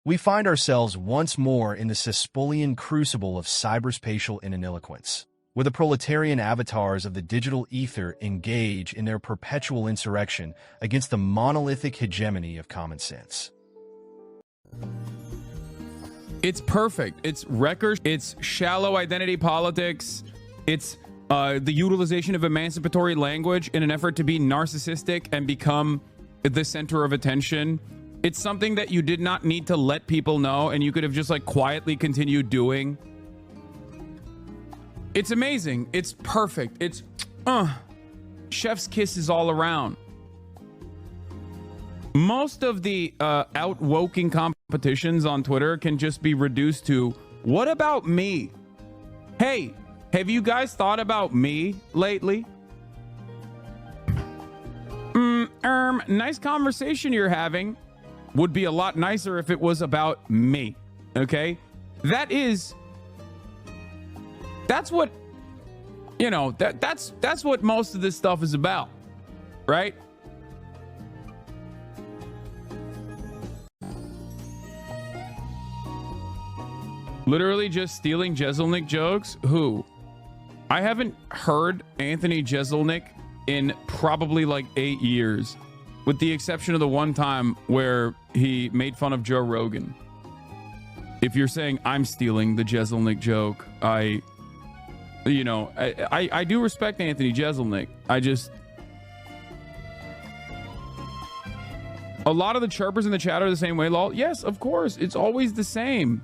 We find ourselves once more in the Cespulian crucible of cyberspatial inaniloquence, where the proletarian avatars of the digital ether engage in their perpetual insurrection against the monolithic hegemony of common sense. It's perfect. It's record. It's shallow identity politics. It's the utilization of emancipatory language in an effort to be narcissistic and become the center of attention. It's something that you did not need to let people know, and you could have just like quietly continued doing. It's amazing. It's perfect. It's chef's kisses all around. Most of the outwoking competitions on Twitter can just be reduced to, what about me? Hey, have you guys thought about me lately? Nice conversation you're having. Would be a lot nicer if it was about me. Okay? That's what, you know, that's what most of this stuff is about. Right? Literally just stealing Jeselnik jokes? Who? I haven't heard Anthony Jeselnik in probably like 8 years, with the exception of the one time where he made fun of Joe Rogan. If you're saying I'm stealing the Jeselnik joke, I do respect Anthony Jeselnik. A lot of the chirpers in the chat are the same way, lol. Yes, of course. It's always the same.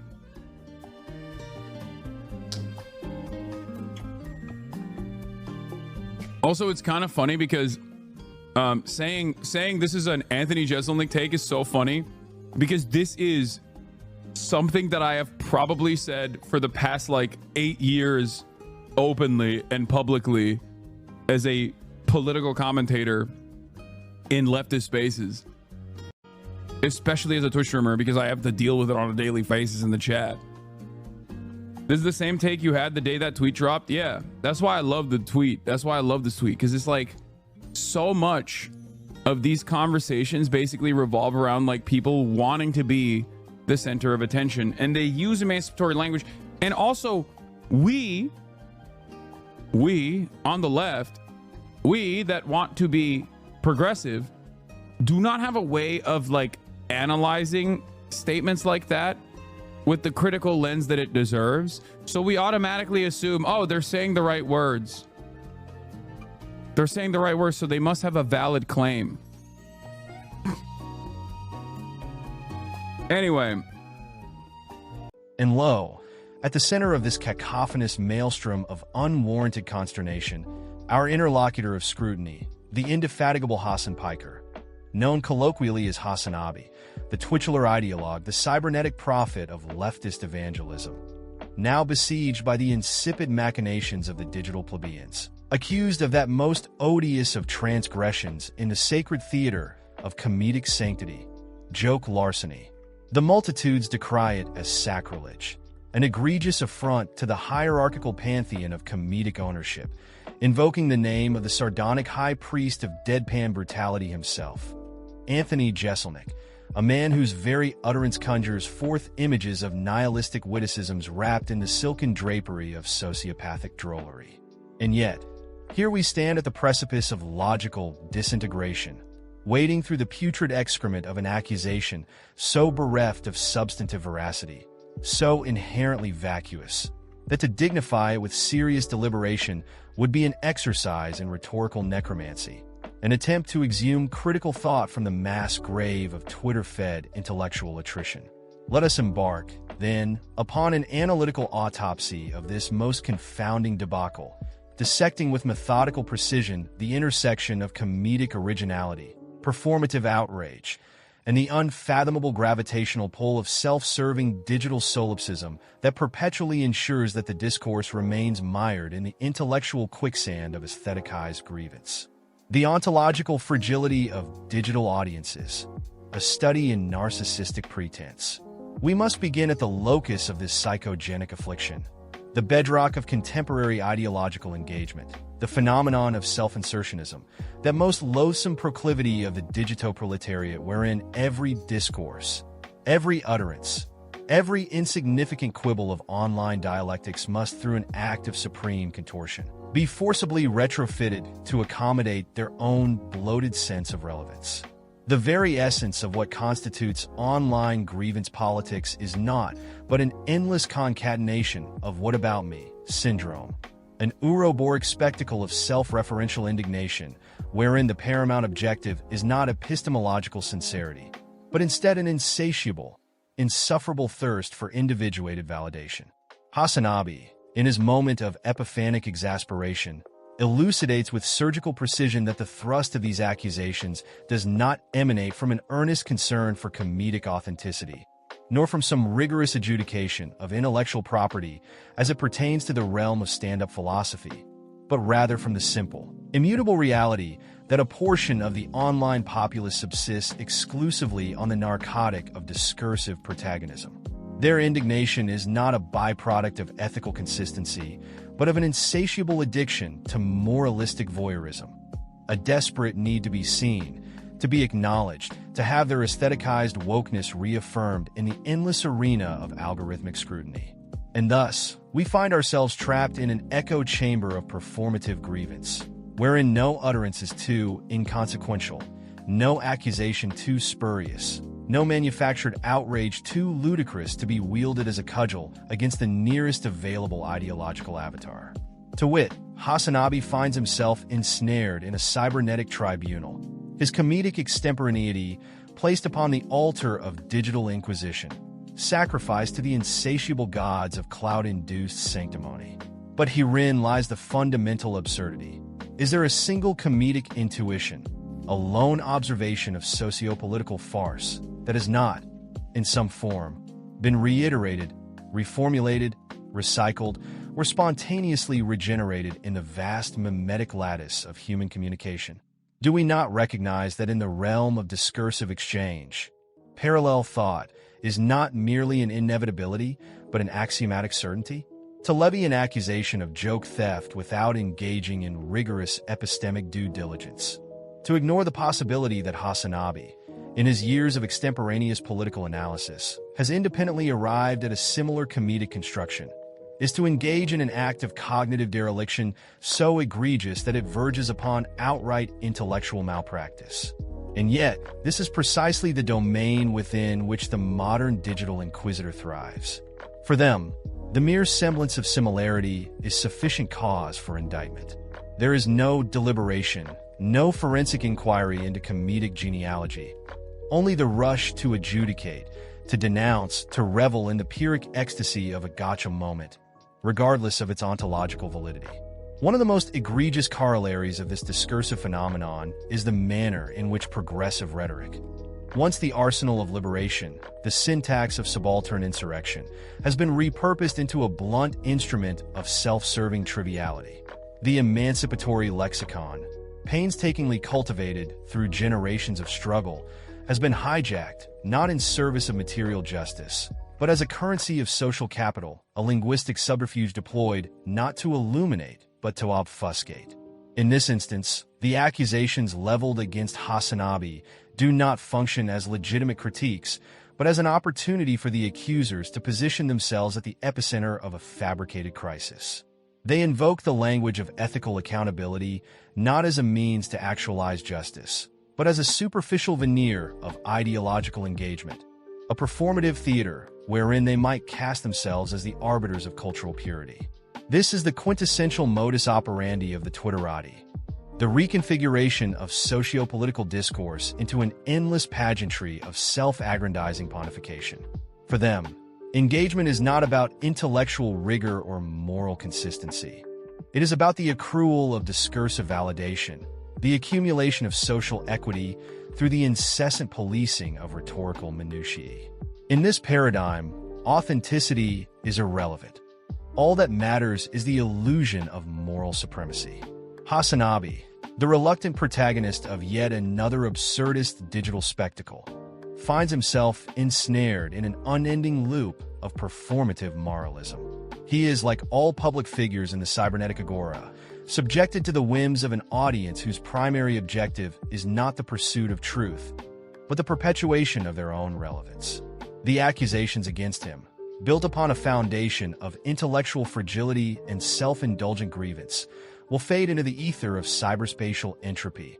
Also, it's kind of funny because saying this is an Anthony Jeselnik take is so funny, because this is something that I have probably said for the past like 8 years openly and publicly as a political commentator in leftist spaces, especially as a Twitch streamer, because I have to deal with it on a daily basis in the chat. This is the same take you had the day that tweet dropped. Yeah, that's why I love the tweet. That's why I love this tweet, because it's like so much of these conversations basically revolve around like people wanting to be the center of attention, and they use emancipatory language. And also we on the left, we that want to be progressive, do not have a way of like analyzing statements like that with the critical lens that it deserves. So we automatically assume, oh, they're saying the right words. They're saying the right words, so they must have a valid claim. Anyway. And lo, at the center of this cacophonous maelstrom of unwarranted consternation, our interlocutor of scrutiny, the indefatigable Hassan Piker, known colloquially as Hasanabi, the titular ideologue, the cybernetic prophet of leftist evangelism, now besieged by the insipid machinations of the digital plebeians, accused of that most odious of transgressions in the sacred theater of comedic sanctity, joke larceny. The multitudes decry it as sacrilege, an egregious affront to the hierarchical pantheon of comedic ownership, invoking the name of the sardonic high priest of deadpan brutality himself, Anthony Jeselnik, a man whose very utterance conjures forth images of nihilistic witticisms wrapped in the silken drapery of sociopathic drollery. And yet, here we stand at the precipice of logical disintegration, wading through the putrid excrement of an accusation so bereft of substantive veracity, so inherently vacuous, that to dignify it with serious deliberation would be an exercise in rhetorical necromancy, an attempt to exhume critical thought from the mass grave of Twitter-fed intellectual attrition. Let us embark, then, upon an analytical autopsy of this most confounding debacle, dissecting with methodical precision the intersection of comedic originality, performative outrage, and the unfathomable gravitational pull of self-serving digital solipsism that perpetually ensures that the discourse remains mired in the intellectual quicksand of aestheticized grievance. The ontological fragility of digital audiences, a study in narcissistic pretense. We must begin at the locus of this psychogenic affliction, the bedrock of contemporary ideological engagement, the phenomenon of self-insertionism, that most loathsome proclivity of the digito-proletariat wherein every discourse, Every utterance, every insignificant quibble of online dialectics must, through an act of supreme contortion, be forcibly retrofitted to accommodate their own bloated sense of relevance. The very essence of what constitutes online grievance politics is not but an endless concatenation of "what about me" syndrome, an Ouroboros spectacle of self-referential indignation, wherein the paramount objective is not epistemological sincerity, but instead an insatiable, insufferable thirst for individuated validation. Hasanabi, in his moment of epiphanic exasperation, elucidates with surgical precision that the thrust of these accusations does not emanate from an earnest concern for comedic authenticity, nor from some rigorous adjudication of intellectual property as it pertains to the realm of stand-up philosophy, but rather from the simple, immutable reality that a portion of the online populace subsists exclusively on the narcotic of discursive protagonism. Their indignation is not a byproduct of ethical consistency, but of an insatiable addiction to moralistic voyeurism, a desperate need to be seen, to be acknowledged, to have their aestheticized wokeness reaffirmed in the endless arena of algorithmic scrutiny. And thus, we find ourselves trapped in an echo chamber of performative grievance, wherein no utterance is too inconsequential, no accusation too spurious, no manufactured outrage too ludicrous to be wielded as a cudgel against the nearest available ideological avatar. To wit, Hasanabi finds himself ensnared in a cybernetic tribunal, his comedic extemporaneity placed upon the altar of digital inquisition, sacrificed to the insatiable gods of cloud-induced sanctimony. But herein lies the fundamental absurdity. Is there a single comedic intuition, a lone observation of socio-political farce that has not, in some form, been reiterated, reformulated, recycled, or spontaneously regenerated in the vast mimetic lattice of human communication? Do we not recognize that in the realm of discursive exchange, parallel thought is not merely an inevitability, but an axiomatic certainty? To levy an accusation of joke theft without engaging in rigorous epistemic due diligence, to ignore the possibility that Hasanabi, in his years of extemporaneous political analysis, has independently arrived at a similar comedic construction, is to engage in an act of cognitive dereliction so egregious that it verges upon outright intellectual malpractice. And yet, this is precisely the domain within which the modern digital inquisitor thrives. For them, the mere semblance of similarity is sufficient cause for indictment. There is no deliberation, no forensic inquiry into comedic genealogy, only the rush to adjudicate, to denounce, to revel in the pyrrhic ecstasy of a gotcha moment, regardless of its ontological validity. One of the most egregious corollaries of this discursive phenomenon is the manner in which progressive rhetoric, once the arsenal of liberation, the syntax of subaltern insurrection, has been repurposed into a blunt instrument of self-serving triviality. The emancipatory lexicon, painstakingly cultivated through generations of struggle, has been hijacked, not in service of material justice, but as a currency of social capital, a linguistic subterfuge deployed not to illuminate, but to obfuscate. In this instance, the accusations leveled against Hasanabi do not function as legitimate critiques, but as an opportunity for the accusers to position themselves at the epicenter of a fabricated crisis. They invoke the language of ethical accountability not as a means to actualize justice, but as a superficial veneer of ideological engagement, a performative theater wherein they might cast themselves as the arbiters of cultural purity. This is the quintessential modus operandi of the Twitterati, the reconfiguration of socio-political discourse into an endless pageantry of self-aggrandizing pontification. For them, engagement is not about intellectual rigor or moral consistency. It is about the accrual of discursive validation, the accumulation of social equity through the incessant policing of rhetorical minutiae. In this paradigm, authenticity is irrelevant. All that matters is the illusion of moral supremacy. Hasanabi, the reluctant protagonist of yet another absurdist digital spectacle, finds himself ensnared in an unending loop of performative moralism. He is, like all public figures in the cybernetic agora, subjected to the whims of an audience whose primary objective is not the pursuit of truth, but the perpetuation of their own relevance. The accusations against him, built upon a foundation of intellectual fragility and self-indulgent grievance, will fade into the ether of cyberspatial entropy,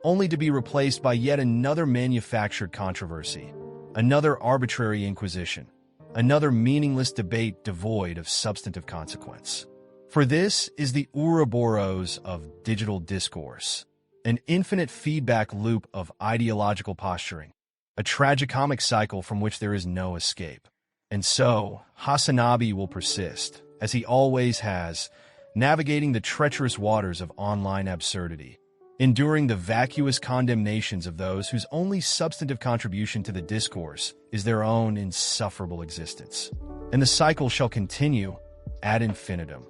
only to be replaced by yet another manufactured controversy, another arbitrary inquisition, another meaningless debate devoid of substantive consequence. For this is the Ouroboros of digital discourse, an infinite feedback loop of ideological posturing, a tragicomic cycle from which there is no escape. And so, Hasanabi will persist, as he always has, navigating the treacherous waters of online absurdity, enduring the vacuous condemnations of those whose only substantive contribution to the discourse is their own insufferable existence. And the cycle shall continue ad infinitum.